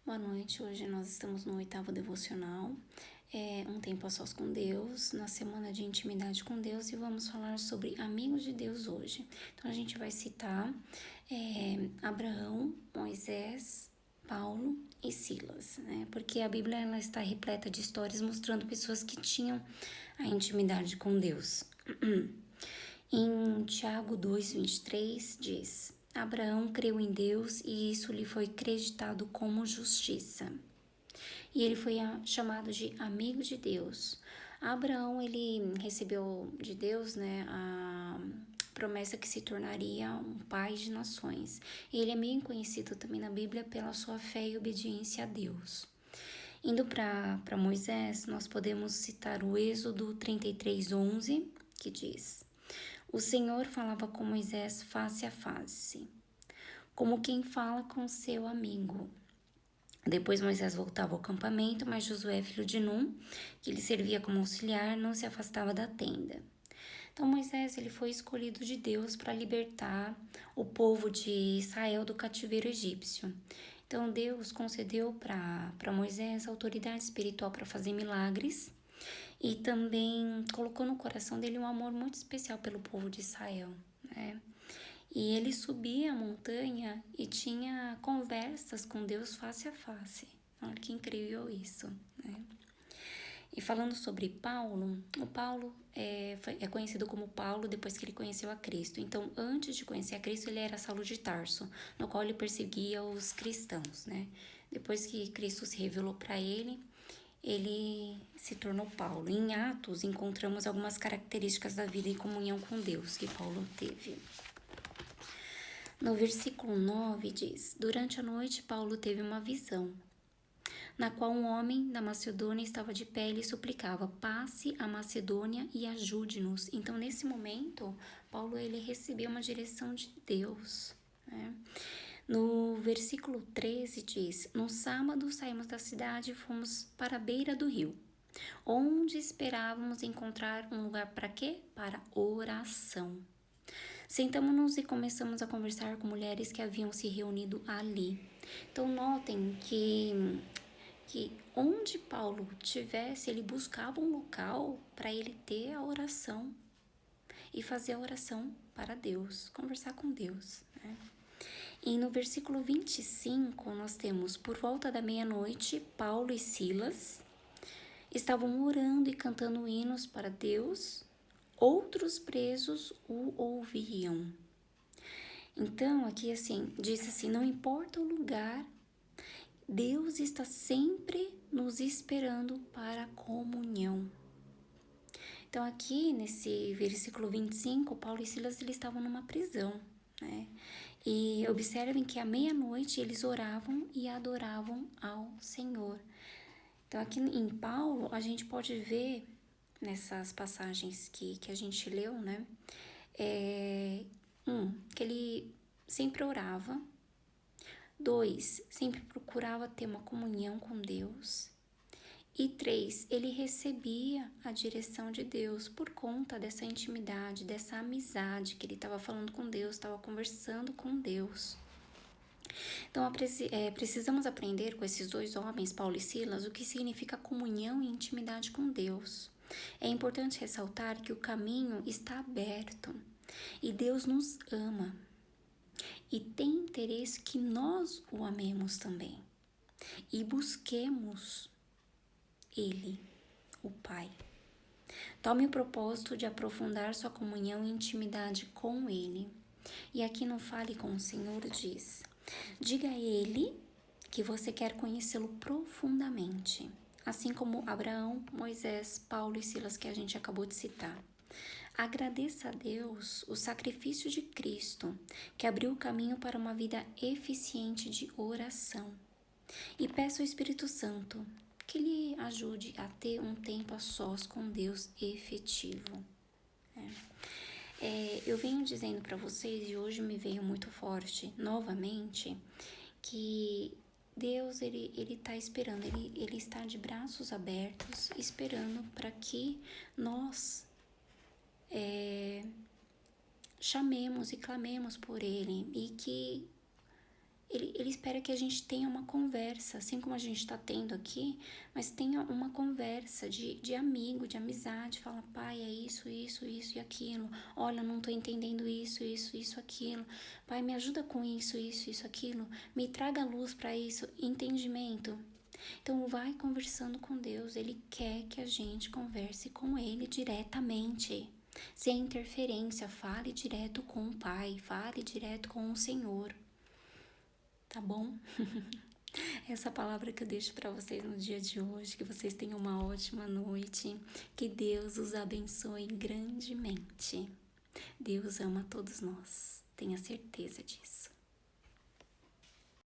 Boa noite, hoje nós estamos no 8º devocional, um tempo a sós com Deus, na semana de intimidade com Deus, e vamos falar sobre amigos de Deus hoje. Então a gente vai citar Abraão, Moisés, Paulo e Silas, né? Porque a Bíblia ela está repleta de histórias mostrando pessoas que tinham a intimidade com Deus. Em Tiago 2:23 diz: Abraão creu em Deus e isso lhe foi creditado como justiça. E ele foi chamado de amigo de Deus. Abraão, ele recebeu de Deus, né, a promessa que se tornaria um pai de nações. Ele é bem conhecido também na Bíblia pela sua fé e obediência a Deus. Indo para Moisés, nós podemos citar o Êxodo 33:11, que diz: O Senhor falava com Moisés face a face, como quem fala com seu amigo. Depois Moisés voltava ao acampamento, mas Josué, filho de Num, que lhe servia como auxiliar, não se afastava da tenda. Então Moisés ele foi escolhido de Deus para libertar o povo de Israel do cativeiro egípcio. Então Deus concedeu para Moisés autoridade espiritual para fazer milagres e também colocou no coração dele um amor muito especial pelo povo de Israel, né? E ele subia a montanha e tinha conversas com Deus face a face. Olha que incrível isso, né? E falando sobre Paulo, o Paulo é conhecido como Paulo depois que ele conheceu a Cristo. Então, antes de conhecer a Cristo, ele era Saulo de Tarso, no qual ele perseguia os cristãos, né? Depois que Cristo se revelou para ele, ele se tornou Paulo. Em Atos, encontramos algumas características da vida e comunhão com Deus que Paulo teve. No versículo 9 diz: Durante a noite, Paulo teve uma visão, na qual um homem da Macedônia estava de pé e lhe suplicava: passe a Macedônia e ajude-nos. Então, nesse momento, Paulo ele recebeu uma direção de Deus, né? No versículo 13 diz: No sábado saímos da cidade e fomos para a beira do rio, onde esperávamos encontrar um lugar para quê? Para oração. Sentamos-nos e começamos a conversar com mulheres que haviam se reunido ali. Então, notem que onde Paulo tivesse, ele buscava um local para ele ter a oração e fazer a oração para Deus, conversar com Deus, né? E no versículo 25, nós temos: Por volta da meia-noite, Paulo e Silas estavam orando e cantando hinos para Deus. Outros presos o ouviam. Então, aqui assim, diz assim: não importa o lugar, Deus está sempre nos esperando para a comunhão. Então, aqui nesse versículo 25, Paulo e Silas eles estavam numa prisão, né? E observem que à meia-noite eles oravam e adoravam ao Senhor. Então, aqui em Paulo, a gente pode ver nessas passagens que a gente leu, né? Que ele sempre orava. 2, sempre procurava ter uma comunhão com Deus. E 3, ele recebia a direção de Deus por conta dessa intimidade, dessa amizade que ele estava falando com Deus, estava conversando com Deus. Então, precisamos aprender com esses dois homens, Paulo e Silas, o que significa comunhão e intimidade com Deus. É importante ressaltar que o caminho está aberto e Deus nos ama e tem interesse que nós o amemos também e busquemos Ele, o Pai. Tome o propósito de aprofundar sua comunhão e intimidade com Ele. E aqui no Fale com o Senhor diz: diga a Ele que você quer conhecê-lo profundamente, assim como Abraão, Moisés, Paulo e Silas que a gente acabou de citar. Agradeça a Deus o sacrifício de Cristo, que abriu o caminho para uma vida eficiente de oração. E peça ao Espírito Santo que lhe ajude a ter um tempo a sós com Deus efetivo. Eu venho dizendo para vocês, e hoje me veio muito forte novamente, que Deus ele está esperando, ele está de braços abertos, esperando para que nós chamemos e clamemos por Ele e que Ele espera que a gente tenha uma conversa, assim como a gente está tendo aqui, mas tenha uma conversa de amigo, de amizade. Fala, pai, é isso, isso, isso e aquilo. Olha, não tô entendendo isso, isso, isso, aquilo. Pai, me ajuda com isso, isso, isso, aquilo. Me traga luz para isso, entendimento. Então, vai conversando com Deus. Ele quer que a gente converse com Ele diretamente. Sem interferência, fale direto com o Pai, fale direto com o Senhor. Tá bom? Essa palavra que eu deixo para vocês no dia de hoje, que vocês tenham uma ótima noite, que Deus os abençoe grandemente. Deus ama todos nós, tenha certeza disso.